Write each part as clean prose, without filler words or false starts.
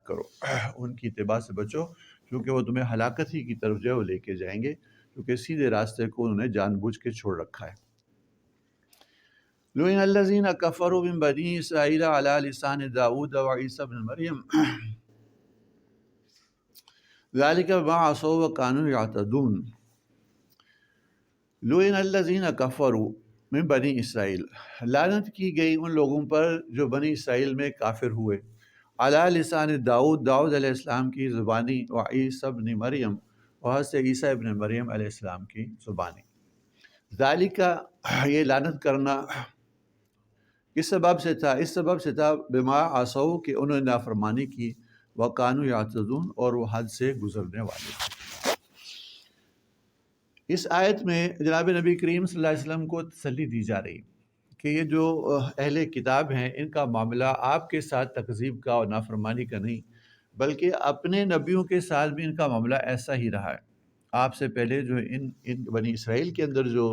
کرو، ان کی اتباع سے بچو، کیونکہ وہ تمہیں ہلاکت ہی کی طرف جو ہے وہ لے کے جائیں گے، کیونکہ سیدھے راستے کو انہوں نے جان بوجھ کے چھوڑ رکھا ہے۔ لُعِنَ الَّذِينَ كَفَرُوا مِن بَنِي إِسْرَائِيلَ عَلَى لِسَانِ داؤد وعيسى بن مريم ذَلِكَ بِمَا عَصَوْا وَكَانُوا يَعْتَدُونَ۔ لُعِنَ الَّذِينَ كَفَرُوا مِن بنی اسرائیل، لعنت کی گئی ان لوگوں پر جو بنی اسرائیل میں کافر ہوئے، علی لسان داؤد، داؤد علیہ السلام کی زبانی، و عیسیٰ ابن مریم، اور حضرت عیسیٰ ابن مریم علیہ السلام کی زبانی۔ ذالک، یہ لعنت کرنا کس سبب سے تھا؟ اس سبب سے تھا بما عصوا، کہ انہوں نے نافرمانی کی، وکانوا یعتدون، اور وہ حد سے گزرنے والے تھے۔ اس آیت میں جناب نبی کریم صلی اللہ علیہ وسلم کو تسلی دی جا رہی کہ یہ جو اہل کتاب ہیں ان کا معاملہ آپ کے ساتھ تکذیب کا اور نافرمانی کا نہیں، بلکہ اپنے نبیوں کے ساتھ بھی ان کا معاملہ ایسا ہی رہا ہے۔ آپ سے پہلے جو ان بنی اسرائیل کے اندر جو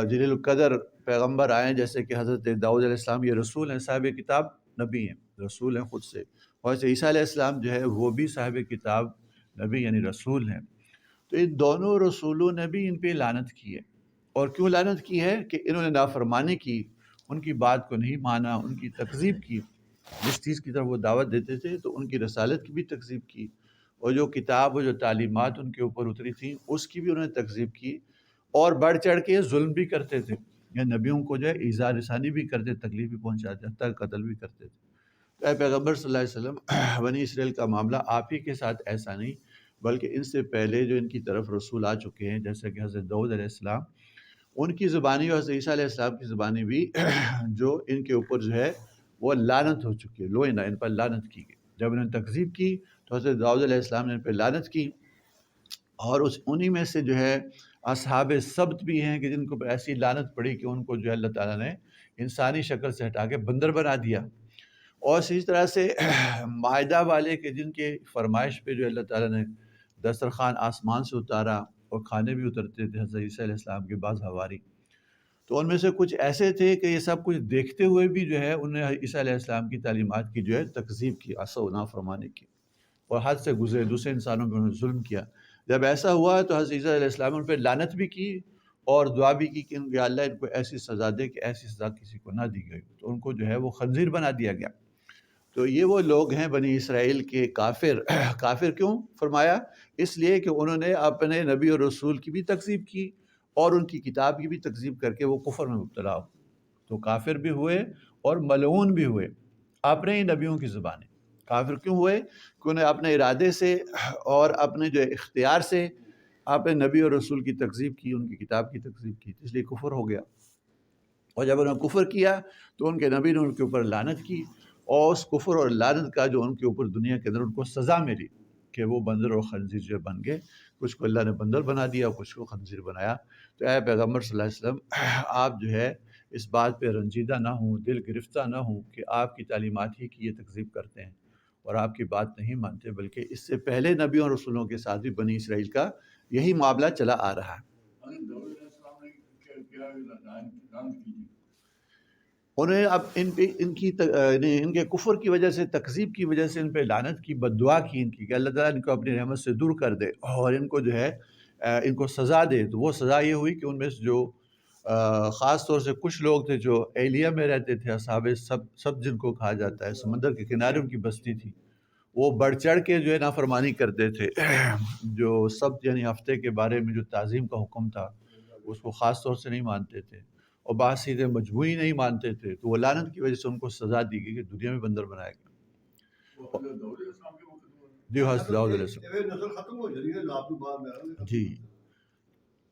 جلیل القدر پیغمبر آئے ہیں، جیسے کہ حضرت داؤد علیہ السلام، یہ رسول ہیں، صاحب کتاب نبی ہیں، رسول ہیں خود سے، اور حضرت عیسیٰ علیہ السلام جو ہے وہ بھی صاحب کتاب نبی یعنی رسول ہیں۔ تو ان دونوں رسولوں نے بھی ان پہ لعنت کی ہے، اور کیوں لعنت کی ہے؟ کہ انہوں نے نافرمانی کی، ان کی بات کو نہیں مانا، ان کی تکذیب کی، جس چیز کی طرف وہ دعوت دیتے تھے تو ان کی رسالت کی بھی تکذیب کی، اور جو کتاب اور جو تعلیمات ان کے اوپر اتری تھیں اس کی بھی انہوں نے تکذیب کی، اور بڑھ چڑھ کے ظلم بھی کرتے تھے، یا نبیوں کو جو ہے ایذا رسانی بھی کرتے، تکلیف بھی پہنچاتے، حتیٰ قتل بھی کرتے تھے۔ تو اے پیغمبر صلی اللہ علیہ وسلم، بنی اسرائیل کا معاملہ آپ ہی کے ساتھ ایسا نہیں، بلکہ ان سے پہلے جو ان کی طرف رسول آ چکے ہیں، جیسے کہ حضرت داؤد علیہ السلام، ان کی زبانی اور حضرت عیسیٰ علیہ السلام کی زبانی بھی جو ان کے اوپر جو ہے وہ لعنت ہو چکی ہے، لوئنا، ان پر لعنت کی گئی۔ جب انہوں نے تکذیب کی تو حضرت داؤد علیہ السلام نے ان پہ لعنت کی، اور انہی میں سے جو ہے اصحاب سبت بھی ہیں کہ جن کو ایسی لعنت پڑی کہ ان کو جو ہے اللہ تعالیٰ نے انسانی شکل سے ہٹا کے بندر بنا دیا۔ اور اسی طرح سے مائدہ والے کہ جن کے فرمائش پہ جو اللہ تعالیٰ نے دسترخوان آسمان سے اتارا، اور کھانے بھی اترتے تھے حضرت عیسیٰ علیہ السلام کے بعض حواری، تو ان میں سے کچھ ایسے تھے کہ یہ سب کچھ دیکھتے ہوئے بھی جو ہے انہوں نے عیسیٰ علیہ السلام کی تعلیمات کی جو ہے تکذیب کی، عصوا و نافرمانی کی، اور حد سے گزرے، دوسرے انسانوں پہ انہوں نے ظلم کیا۔ جب ایسا ہوا تو حضرت عیسیٰ علیہ السلام ان پہ لعنت بھی کی، اور دعا بھی کی کہ یا اللہ ان کو ایسی سزا دے کہ ایسی سزا کسی کو نہ دی گئی، تو ان کو جو ہے وہ خنزیر بنا دیا گیا۔ تو یہ وہ لوگ ہیں بنی اسرائیل کے کافر۔ کافر کیوں فرمایا؟ اس لیے کہ انہوں نے اپنے نبی اور رسول کی بھی تکذیب کی، اور ان کی کتاب کی بھی تکذیب کر کے وہ کفر میں مبتلا ہو، تو کافر بھی ہوئے اور ملعون بھی ہوئے اپنے ہی نبیوں کی زبانیں۔ کافر کیوں ہوئے؟ کہ انہیں اپنے ارادے سے اور اپنے جو اختیار سے اپنے نبی اور رسول کی تکذیب کی، ان کی کتاب کی تکذیب کی، اس لیے کفر ہو گیا۔ اور جب انہوں نے کفر کیا تو ان کے نبی نے ان کے اوپر لعنت کی، اور اس کفر اور لعنت کا جو ان کے اوپر دنیا کے اندر ان کو سزا ملی کہ وہ بندر اور خنزیر جو بن گئے، کچھ کو اللہ نے بندر بنا دیا، کچھ کو خنزیر بنایا۔ تو اے پیغمبر صلی اللہ علیہ وسلم، آپ جو ہے اس بات پہ رنجیدہ نہ ہوں، دل گرفتہ نہ ہوں کہ آپ کی تعلیمات ہی کی یہ تکذیب کرتے ہیں اور آپ کی بات نہیں مانتے، بلکہ اس سے پہلے نبیوں اور رسولوں کے ساتھ بھی بنی اسرائیل کا یہی معاملہ چلا آ رہا ہے۔ انہیں اب ان کے کفر کی وجہ سے، تکذیب کی وجہ سے ان پہ لعنت کی، بد دعا کی ان کی کہ اللہ تعالیٰ ان کو اپنی رحمت سے دور کر دے اور ان کو جو ہے ان کو سزا دے۔ تو وہ سزا یہ ہوئی کہ ان میں سے جو خاص طور سے کچھ لوگ تھے جو ایلیا میں رہتے تھے، اصحاب سب جن کو کہا جاتا ہے، سمندر کے کنارے ان کی بستی تھی، وہ بڑھ چڑھ کے جو ہے نافرمانی کرتے تھے۔ جو سبت یعنی ہفتے کے بارے میں جو تعظیم کا حکم تھا اس کو خاص طور سے نہیں مانتے تھے، اور بعض چیزیں مجموعی نہیں مانتے تھے، تو وہ لعنت کی وجہ سے ان کو سزا دی گئی کہ دنیا میں بندر بنایا گیا۔ جی حضرت داؤد علیہ السلام،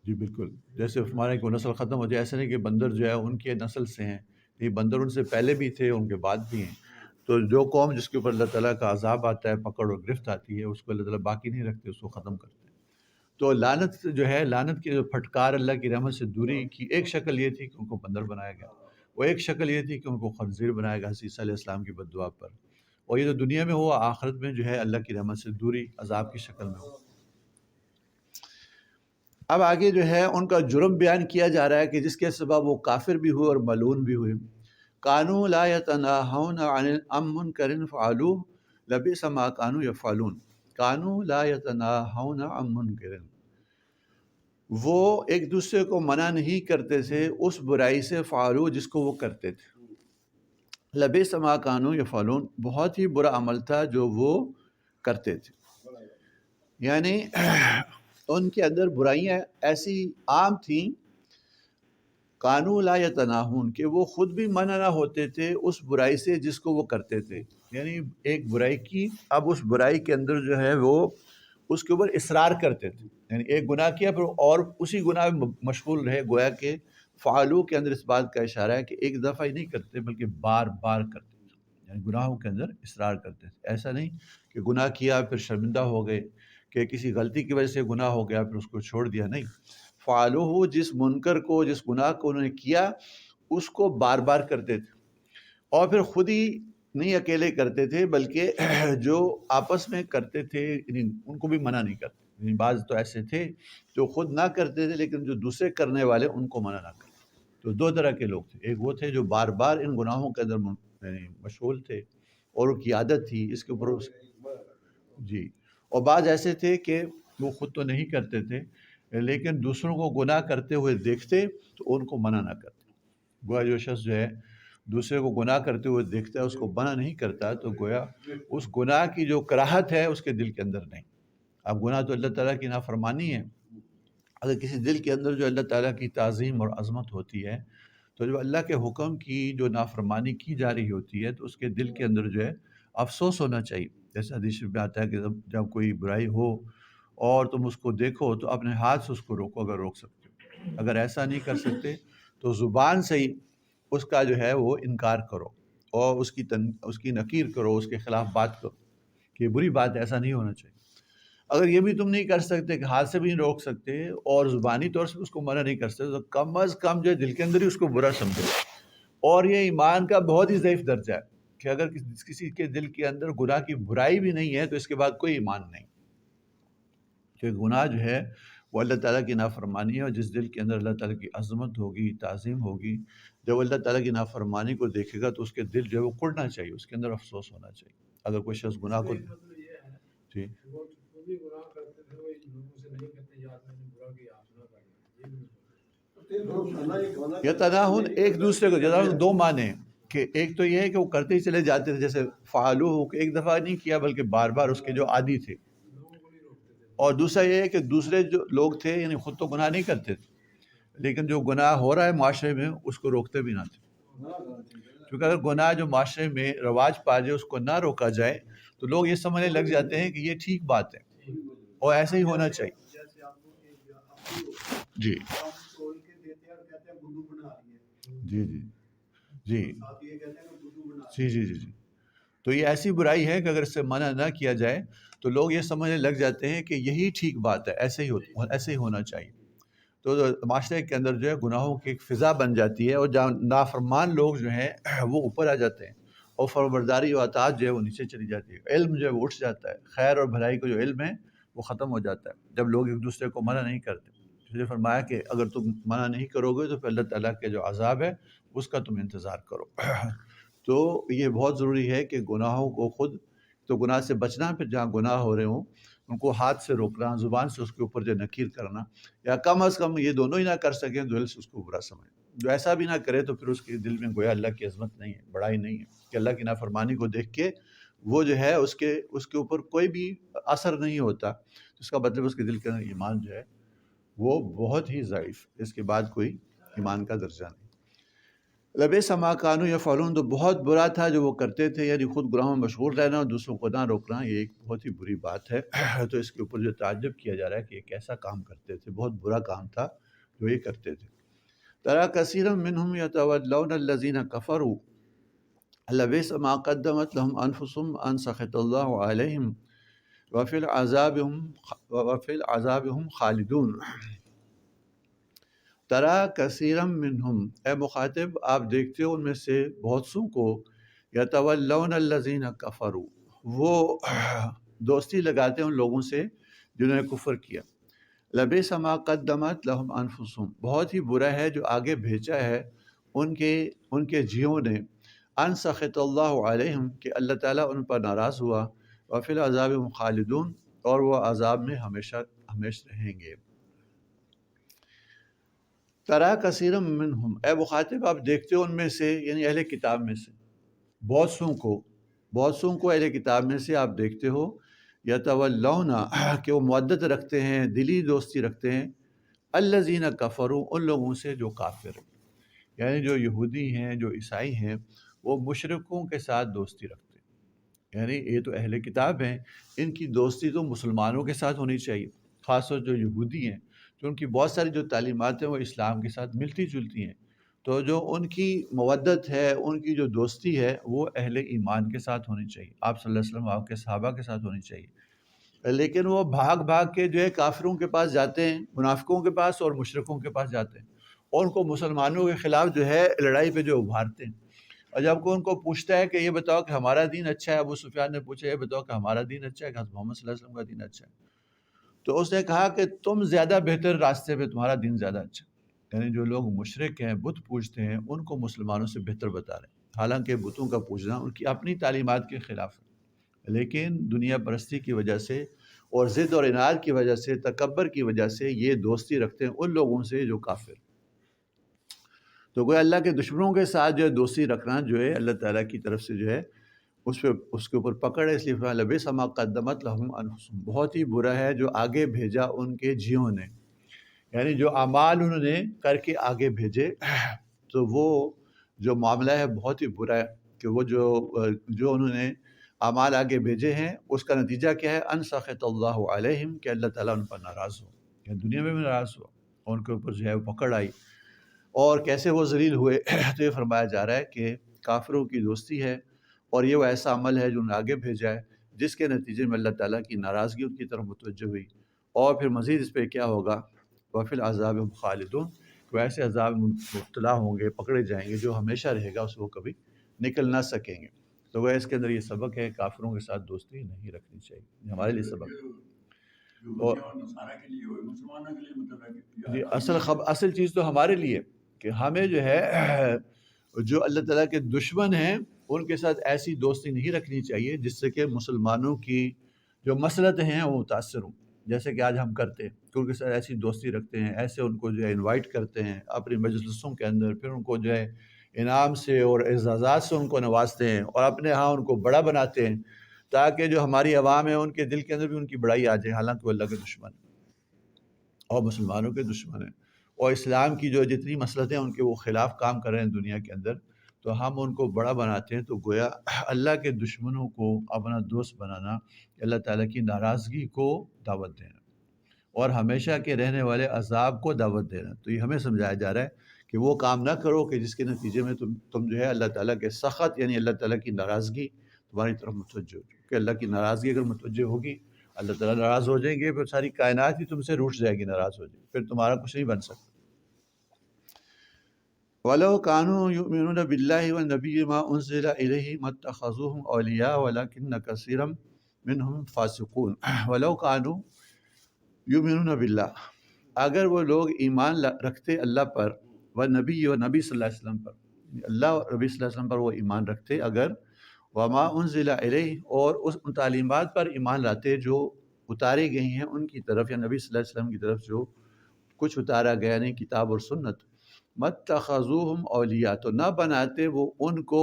جی بالکل، جیسے ہمارے کو نسل ختم ہو جائے، ایسا نہیں کہ بندر جو ہے ان کے نسل سے ہیں، یہ بندر ان سے پہلے بھی تھے، ان کے بعد بھی ہیں۔ تو جو قوم جس کے اوپر اللہ تعالیٰ کا عذاب آتا ہے، پکڑ اور گرفت آتی ہے، اس کو اللہ تعالیٰ باقی نہیں رکھتے، اس کو ختم کرتے ہیں۔ تو لعنت جو ہے، لعنت کی جو پھٹکار اللہ کی رحمت سے دوری کی ایک شکل یہ تھی کہ ان کو بندر بنایا گیا، وہ ایک شکل یہ تھی کہ ان کو خنزیر بنایا گیا حضرت عیسیٰ علیہ السلام کی بد دعا پر، اور یہ جو دنیا میں ہوا، آخرت میں جو ہے اللہ کی رحمت سے دوری عذاب کی شکل میں ہوا۔ اب آگے جو ہے ان کا جرم بیان کیا جا رہا ہے کہ جس کے سبب وہ کافر بھی ہوئے اور ملعون بھی ہوئے۔ کانوا لا یتناہون عن منکر فعلوہ، لبئس ما کانوا یفعلون کانوا لا یتناہون عن منکر، وہ ایک دوسرے کو منع نہیں کرتے تھے اس برائی سے فعلو جس کو وہ کرتے تھے۔ لبئس ما کانوا یفعلون، بہت ہی برا عمل تھا جو وہ کرتے تھے، یعنی ان کے اندر برائیاں ایسی عام تھیں، کانوا لا یتناہون، کہ وہ خود بھی منع نہ ہوتے تھے اس برائی سے جس کو وہ کرتے تھے۔ یعنی ایک برائی کی، اب اس برائی کے اندر جو ہے وہ اس کے اوپر اصرار کرتے تھے، یعنی ایک گناہ کیا پھر اور اسی گناہ میں مشغول رہے، گویا کہ فعلو کے اندر اس بات کا اشارہ ہے کہ ایک دفعہ ہی نہیں کرتے بلکہ بار بار کرتے تھے، یعنی گناہوں کے اندر اصرار کرتے تھے۔ ایسا نہیں کہ گناہ کیا پھر شرمندہ ہو گئے، کہ کسی غلطی کی وجہ سے گناہ ہو گیا پھر اس کو چھوڑ دیا، نہیں، فعلوہ، جس منکر کو، جس گناہ کو انہوں نے کیا اس کو بار بار کرتے تھے، اور پھر خود ہی نہیں اکیلے کرتے تھے بلکہ جو آپس میں کرتے تھے ان کو بھی منع نہیں کرتے۔ یعنی بعض تو ایسے تھے جو خود نہ کرتے تھے لیکن جو دوسرے کرنے والے ان کو منع نہ کرتے۔ تو دو طرح کے لوگ تھے، ایک وہ تھے جو بار بار ان گناہوں کے اندر یعنی مشغول تھے اور ان کی عادت تھی اس کے اوپر جی، اور بعض ایسے تھے کہ وہ خود تو نہیں کرتے تھے لیکن دوسروں کو گناہ کرتے ہوئے دیکھتے تو ان کو منع نہ کرتے۔ گویا جو شخص جو ہے دوسرے کو گناہ کرتے ہوئے دیکھتا ہے اس کو منع نہیں کرتا تو گویا اس گناہ کی جو کراہت ہے اس کے دل کے اندر نہیں۔ اب گناہ تو اللہ تعالیٰ کی نافرمانی ہے، اگر کسی دل کے اندر جو اللہ تعالیٰ کی تعظیم اور عظمت ہوتی ہے تو جب اللہ کے حکم کی جو نافرمانی کی جا رہی ہوتی ہے تو اس کے دل کے اندر جو ہے افسوس ہونا چاہیے۔ جیسے حدیث میں آتا ہے کہ جب کوئی برائی ہو اور تم اس کو دیکھو تو اپنے ہاتھ سے اس کو روکو اگر روک سکتے ہو، اگر ایسا نہیں کر سکتے تو زبان سے ہی اس کا جو ہے وہ انکار کرو اور اس کی نکیر کرو، اس کے خلاف بات کرو کہ یہ بری بات ہے، ایسا نہیں ہونا چاہیے۔ اگر یہ بھی تم نہیں کر سکتے کہ ہاتھ سے بھی نہیں روک سکتے اور زبانی طور سے اس کو منع نہیں کر سکتے تو کم از کم جو ہے دل کے اندر ہی اس کو برا سمجھو۔ اور یہ ایمان کا بہت ہی ضعیف درجہ ہے کہ اگر کسی کے دل کے اندر گناہ کی برائی بھی نہیں ہے تو اس کے بعد کوئی ایمان نہیں، کیونکہ گناہ جو ہے وہ اللہ تعالیٰ کی نافرمانی ہے، اور جس دل کے اندر اللہ تعالیٰ کی عظمت ہوگی، تعظیم ہوگی، جب اللہ تعالیٰ کی نافرمانی کو دیکھے گا تو اس کے دل جو ہے وہ کڑنا چاہیے، اس کے اندر افسوس ہونا چاہیے۔ اگر کوئی شخص گناہ کو جی یا تناہن، ایک دوسرے کو جزا دو معنی ہیں کہ ایک تو یہ ہے کہ وہ کرتے ہی چلے جاتے تھے، جیسے فعلوہ کہ ایک دفعہ نہیں کیا بلکہ بار بار اس کے جو عادی تھے، اور دوسرا یہ ہے کہ دوسرے جو لوگ تھے یعنی خود تو گناہ نہیں کرتے تھے لیکن جو گناہ ہو رہا ہے معاشرے میں اس کو روکتے بھی نہ تھے، کیونکہ اگر گناہ جو معاشرے میں رواج پا جائے اس کو نہ روکا جائے تو لوگ یہ سمجھنے لگ جاتے ہیں کہ یہ ٹھیک بات ہے اور ایسے ہی ہونا چاہیے۔ جی جی جی جی جی جی جی جی تو یہ ایسی برائی ہے کہ اگر اس سے منع نہ کیا جائے تو لوگ یہ سمجھنے لگ جاتے ہیں کہ یہی ٹھیک بات ہے، ایسے ہی ہونا چاہیے۔ تو معاشرے کے اندر جو ہے گناہوں کی ایک فضا بن جاتی ہے اور جہاں نافرمان لوگ جو ہیں وہ اوپر آ جاتے ہیں اور فرمانبرداری و اطاعت جو ہے وہ نیچے چلی جاتی ہے، علم جو ہے وہ اٹھ جاتا ہے، خیر اور بھلائی کا جو علم ہے وہ ختم ہو جاتا ہے جب لوگ ایک دوسرے کو منع نہیں کرتے۔ اس لیے فرمایا کہ اگر تم منع نہیں کرو گے تو پھر اللہ تعالیٰ کے جو عذاب ہے اس کا تم انتظار کرو۔ تو یہ بہت ضروری ہے کہ گناہوں کو خود تو گناہ سے بچنا، پھر جہاں گناہ ہو رہے ہوں ان کو ہاتھ سے روکنا، زبان سے اس کے اوپر جو نکیر کرنا، یا کم از کم یہ دونوں ہی نہ کر سکیں دل سے اس کو برا سمجھ، جو ایسا بھی نہ کرے تو پھر اس کے دل میں گویا اللہ کی عظمت نہیں ہے، بڑائی نہیں ہے، کہ اللہ کی نافرمانی کو دیکھ کے وہ جو ہے اس کے اوپر کوئی بھی اثر نہیں ہوتا، اس کا مطلب اس کے دل کے اندر ایمان جو ہے وہ بہت ہی ضعیف، اس کے بعد کوئی ایمان کا درجہ نہیں۔ لبئس ما کانوا یفعلون، تو بہت برا تھا جو وہ کرتے تھے، یعنی خود گناہوں میں مشغول رہنا اور دوسروں کو نہ روکنا، یہ ایک بہت ہی بری بات ہے۔ تو اس کے اوپر جو تعجب کیا جا رہا ہے کہ یہ کیسا کام کرتے تھے، بہت برا کام تھا جو یہ کرتے تھے۔ تری کثیرا منہم یتولون الذین کفروا لبئس ما قدمت لهم انفسهم ان سخط اللہ علیہم وفی العذاب هم خالدون۔ ترا کثیرم منہم، اے مخاطب آپ دیکھتے ہو ان میں سے بہت سو کو، یتولون الذین کفروا، وہ دوستی لگاتے ہیں ان لوگوں سے جنہوں نے کفر کیا، لبئس ما قدمت لہم انفسہم، بہت ہی برا ہے جو آگے بھیجا ہے ان کے جیوں نے، ان سخط اللہ علیہم، کہ اللہ تعالیٰ ان پر ناراض ہوا، وفی العذاب ہم خالدون، اور وہ عذاب میں ہمیشہ ہمیشہ رہیں گے۔ ترا کثیرا منہم، اے مخاطب آپ دیکھتے ہو ان میں سے، یعنی اہل کتاب میں سے بہت سوں کو اہل کتاب میں سے آپ دیکھتے ہو، یتولون کہ وہ مودت رکھتے ہیں، دلی دوستی رکھتے ہیں، الذین کفروا ان لوگوں سے جو کافر ہیں، یعنی جو یہودی ہیں، جو عیسائی ہیں، وہ مشرکوں کے ساتھ دوستی رکھتے ہیں۔ یعنی یہ تو اہل کتاب ہیں، ان کی دوستی تو مسلمانوں کے ساتھ ہونی چاہیے، خاص طور جو یہودی ہیں، تو ان کی بہت ساری جو تعلیمات ہیں وہ اسلام کے ساتھ ملتی جلتی ہیں، تو جو ان کی مودت ہے، ان کی جو دوستی ہے، وہ اہل ایمان کے ساتھ ہونی چاہیے، آپ صلی اللہ علیہ وسلم آپ کے صحابہ کے ساتھ ہونی چاہیے۔ لیکن وہ بھاگ کے جو ہے کافروں کے پاس جاتے ہیں، منافقوں کے پاس اور مشرکوں کے پاس جاتے ہیں، اور ان کو مسلمانوں کے خلاف جو ہے لڑائی پہ جو ابھارتے ہیں۔ اور جب کوئی ان کو پوچھتا ہے کہ یہ بتاؤ کہ ہمارا دین اچھا ہے، ابو سفیان نے پوچھا یہ بتاؤ کہ ہمارا دین اچھا ہے کہ حضرت محمد صلی اللہ علیہ وسلم کا دین اچھا ہے، تو اس نے کہا کہ تم زیادہ بہتر راستے پہ، تمہارا دین زیادہ اچھا ہے۔ یعنی جو لوگ مشرک ہیں، بت پوجتے ہیں، ان کو مسلمانوں سے بہتر بتا رہے ہیں، حالانکہ بتوں کا پوجنا ان کی اپنی تعلیمات کے خلاف ہے، لیکن دنیا پرستی کی وجہ سے اور ضد اور اناد کی وجہ سے، تکبر کی وجہ سے یہ دوستی رکھتے ہیں ان لوگوں سے جو کافر۔ تو کوئی اللہ کے دشمنوں کے ساتھ جو ہے دوستی رکھنا جو ہے اللہ تعالیٰ کی طرف سے جو ہے اس کے اوپر پکڑ ہے، اس لیے فرمایا لبئس ما قدمت لہم انفسہم، بہت ہی برا ہے جو آگے بھیجا ان کے جیوں نے، یعنی جو اعمال انہوں نے کر کے آگے بھیجے، تو وہ جو معاملہ ہے بہت ہی برا ہے کہ وہ جو انہوں نے اعمال آگے بھیجے ہیں، اس کا نتیجہ کیا ہے؟ ان سخط اللہ علیہم، کہ اللہ تعالیٰ ان پر ناراض ہو، کہ دنیا میں بھی ناراض ہوا، اور ان کے اوپر جو ہے وہ پکڑ آئی، اور کیسے وہ ذلیل ہوئے۔ تو یہ فرمایا جا رہا ہے کہ کافروں کی دوستی ہے، اور یہ وہ ایسا عمل ہے جو انہوں نے آگے بھیجا ہے، جس کے نتیجے میں اللہ تعالیٰ کی ناراضگی ان کی طرف متوجہ ہوئی، اور پھر مزید اس پہ کیا ہوگا؟ وفی العذاب ہم خالدون، وہ ایسے عذاب میں مبتلا ہوں گے، پکڑے جائیں گے، جو ہمیشہ رہے گا، اس سے وہ کبھی نکل نہ سکیں گے۔ تو وہ اس کے اندر یہ سبق ہے، کافروں کے ساتھ دوستی نہیں رکھنی چاہیے، یہ ہمارے لیے سبق ہے۔ اور جی، اصل چیز تو ہمارے لیے کہ ہمیں جو ہے جو اللہ تعالیٰ کے دشمن ہیں ان کے ساتھ ایسی دوستی نہیں رکھنی چاہیے جس سے کہ مسلمانوں کی جو مصلحتیں ہیں وہ متاثر ہوں، جیسے کہ آج ہم کرتے ہیں کہ ان کے ساتھ ایسی دوستی رکھتے ہیں، ایسے ان کو جو ہے انوائٹ کرتے ہیں اپنی مجلسوں کے اندر، پھر ان کو جو ہے انعام سے اور اعزازات سے ان کو نوازتے ہیں، اور اپنے ہاں ان کو بڑا بناتے ہیں، تاکہ جو ہماری عوام ہے ان کے دل کے اندر بھی ان کی بڑائی آ جائے، حالانکہ وہ اللہ کے دشمن ہیں اور مسلمانوں کے دشمن ہیں، اور اسلام کی جو جتنی مصلحتیں ان کے وہ خلاف کام کر رہے ہیں دنیا کے اندر، تو ہم ان کو بڑا بناتے ہیں، تو گویا اللہ کے دشمنوں کو اپنا دوست بنانا، اللہ تعالیٰ کی ناراضگی کو دعوت دینا، اور ہمیشہ کے رہنے والے عذاب کو دعوت دینا۔ تو یہ ہمیں سمجھایا جا رہا ہے کہ وہ کام نہ کرو کہ جس کے نتیجے میں تم جو ہے اللہ تعالیٰ کے سخط، یعنی اللہ تعالیٰ کی ناراضگی تمہاری طرف متوجہ ہو، کہ اللہ کی ناراضگی اگر متوجہ ہوگی، اللہ تعالیٰ ناراض ہو جائیں گے، پھر ساری کائنات ہی تم سے روٹھ جائے گی، ناراض ہو جائے گی، پھر تمہارا کچھ نہیں بن سکتا۔ وَلَوْ كَانُوا يُؤْمِنُونَ بِاللَّهِ وَالنَّبِيِّ مَا أُنزِلَ إِلَيْهِ مَا اتَّخَذُوهُمْ أَوْلِيَاءَ وَلَكِنَّ كَثِيرًا مِنْهُمْ فَاسِقُونَ۔ وَلَوْ كَانُوا يُؤْمِنُونَ بِاللَّهِ، اگر وہ لوگ ایمان رکھتے اللہ پر، والنبی اور نبی صلی اللہ علیہ وسلم پر، اللہ اور نبی صلی اللہ علیہ وسلم پر وہ ایمان رکھتے اگر، وما انزل الیہ، اور ان تعلیمات پر ایمان لاتے جو اتاری گئی ہیں ان کی طرف، یا نبی صلی اللہ علیہ وسلم کی طرف جو کچھ اتارا گیا نہیں، کتاب اور سنت، متخذوہم اولیاء، تو نہ بناتے وہ ان کو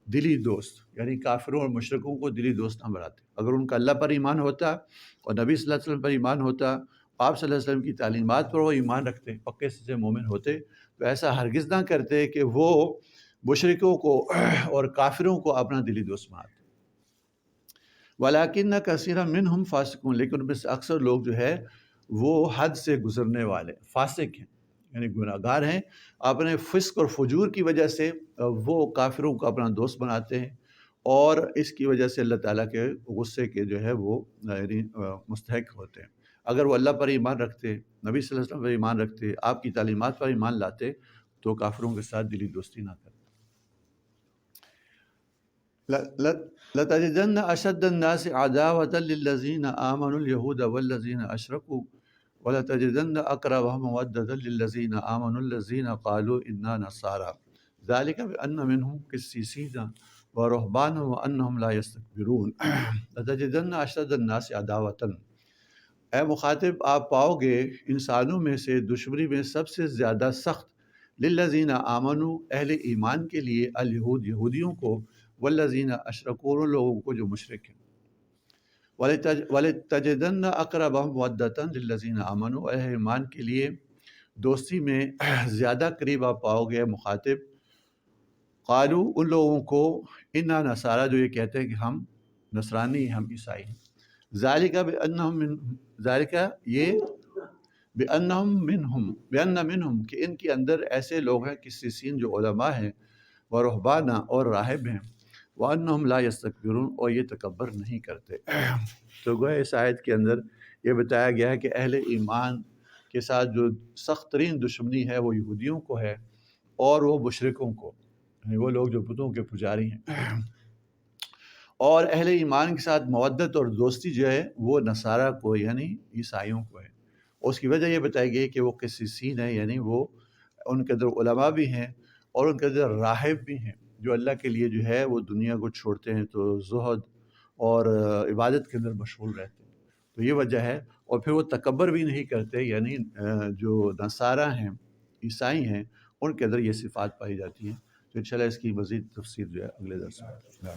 دلی دوست، یعنی کافروں اور مشرکوں کو دلی دوست نہ بناتے۔ اگر ان کا اللہ پر ایمان ہوتا اور نبی صلی اللہ علیہ وسلم پر ایمان ہوتا، آپ صلی اللہ علیہ وسلم کی تعلیمات پر وہ ایمان رکھتے، پکے سے مومن ہوتے، تو ایسا ہرگز نہ کرتے کہ وہ مشرکوں کو اور کافروں کو اپنا دلی دوست بناتے۔ وَلَكِنَّ كَثِيرًا مِنْهُمْ فَاسِقُونَ، لیکن ان میں سے اکثر لوگ جو ہے وہ حد سے گزرنے والے، فاسق ہیں، یعنی گناہ گار ہیں، اپنے فسق اور فجور کی وجہ سے وہ کافروں کو اپنا دوست بناتے ہیں، اور اس کی وجہ سے اللہ تعالیٰ کے غصے کے جو ہے وہ یعنی مستحق ہوتے ہیں۔ اگر وہ اللہ پر ایمان رکھتے، نبی صلی اللہ علیہ وسلم پر ایمان رکھتے، آپ کی تعلیمات پر ایمان لاتے، تو کافروں کے ساتھ دلی دوستی نہ کرتے۔ لَتَجِدَنَّ أَشَدَّ النَّاسِ عَدَاوَةً لِلَّذِينَ آمَنُوا الْيَهُودَ وَالَّذِينَ أَشْرَكُوا وَلَتَجِدَنَّ أَقْرَبَهُم مَّوَدَّةً لِلَّذِينَ آمَنُوا الَّذِينَ قَالُوا إِنَّا نَصَارَىٰ ذَلِكَ بِأَنَّ مِنْهُمْ قِسِّيسِينَ ورهبانا وأنهم لا يستكبرون لتجدن أشد الناس عداوة، اے مخاطب آپ پاؤ گے انسانوں میں سے دشمنی میں سب سے زیادہ سخت للذین آمنوا اہل ایمان کے لیے، الیہود یہودیوں کو، والذین اشرکوا ان لوگوں کو جو مشرک ہیں، وَلَتَجِدَنَّ أَقْرَبَهُمْ مَوَدَّةً لِلَّذِينَ آمَنُوا اہل ایمان کے لیے دوستی میں زیادہ قریب آپ پاؤ گے مخاطب، قالو ان لوگوں کو، انا نصارہ جو یہ کہتے ہیں کہ ہم نصرانی ہیں، ہم عیسائی ہیں، ذالک بأنہم من ذالک یہ بأنہم منہم بأن منہم کہ ان کے اندر ایسے لوگ ہیں قسیسین جو علماء ہیں، ورہبانا اور راہب ہیں، وأنہم لا یستکبرون اور یہ تکبر نہیں کرتے۔ تو گویا اس آیت کے اندر یہ بتایا گیا ہے کہ اہل ایمان کے ساتھ جو سخت ترین دشمنی ہے وہ یہودیوں کو ہے اور وہ مشرکوں کو، یعنی وہ لوگ جو بتوں کے پجاری ہیں، اور اہل ایمان کے ساتھ مودت اور دوستی جو ہے وہ نصارہ کو یعنی عیسائیوں کو ہے۔ اس کی وجہ یہ بتائی گئی کہ وہ قسیسین ہیں، یعنی وہ ان کے اندر علماء بھی ہیں اور ان کے اندر راہب بھی ہیں جو اللہ کے لیے جو ہے وہ دنیا کو چھوڑتے ہیں تو زہد اور عبادت کے اندر مشغول رہتے ہیں، تو یہ وجہ ہے۔ اور پھر وہ تکبر بھی نہیں کرتے، یعنی جو نصارہ ہیں، عیسائی ہیں، ان کے اندر یہ صفات پائی جاتی ہیں۔ تو انشاءاللہ اس کی مزید تفصیل جو ہے اگلے درس میں۔